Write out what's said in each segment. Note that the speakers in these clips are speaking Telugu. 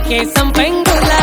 మాకే సంపెంగులా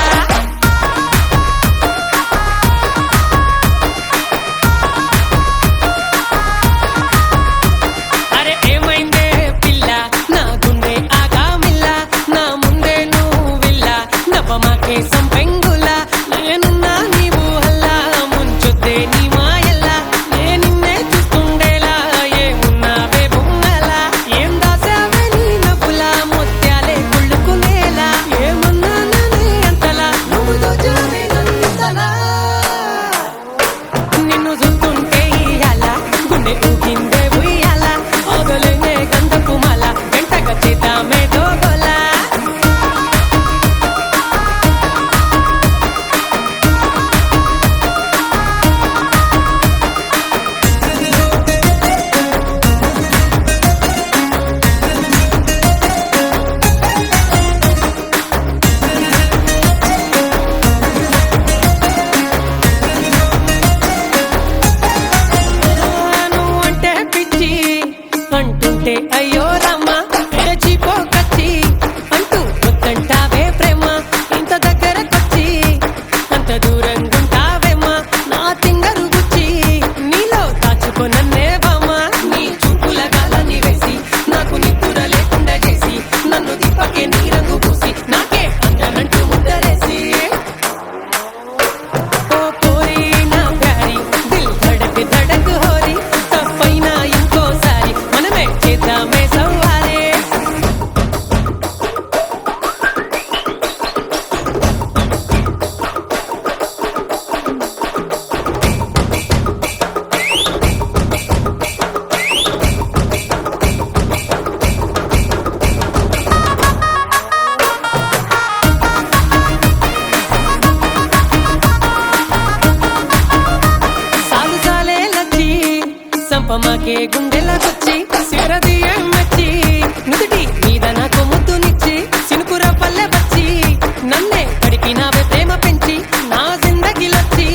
అరే ఏమైందే పిల్ల నా గుండె ఆగామిల్ల నా ముందే నువ్విల్ల నవ్వ మాకే సంపెంగులా నేనున్నా నీవు హల్లా ముంచొద్దే నీ మాయల్లా నే నిన్నే చూస్తుండేలా ఏమున్నావే బొమ్మలా ఏం దాసావే నీ నవ్వులా ముత్యాలే కుళ్ళుకునేలా ఏమన్నాననే అంతలా నువ్వు దోచావే నన్నింతలా నిన్ను చూస్తుంటే ఇయ్యాల గుండె ఊగిందే ఉయ్యాల ఆగలేనే గంధపు మాల వెంటగా చేద్దామే దోగోలా నువ్వంటే పిచ్చి అంటుంటే అయ్యో రామ్మ చీపోకచ్చి అంటూ వద్దంటావే ప్రేమ ఇంత దగ్గరకొచ్చి అంత దూరంగుంటావేమ్మా నా తింగరు గుచ్చి నీలో దాచుకొనన్నే బామ్మ నీ చూపుల గాలని వేసి నాకు నిద్ర లేకుండా చేసి నన్ను తిప్పకే నీ రంగు పూసి నాకే అందనంటూ ముద్దరేసి ఓ పోరి నా ప్యారి దిల్ ధడక్ ధడక్ హోరి తప్పైనా ఇంకోసారి మనమే చేద్దామే సవ్వారే సాలు సాలే లచ్చి సంపమాకే గుండెలకొచ్చి సిరదియే మెచ్చి నుదుటి మీద నాకు ముద్దునిచ్చి సినుకుర పల్లె వచ్చి నన్నే కడిపినావే ప్రేమ పెంచి నా జిందగిలొచ్చి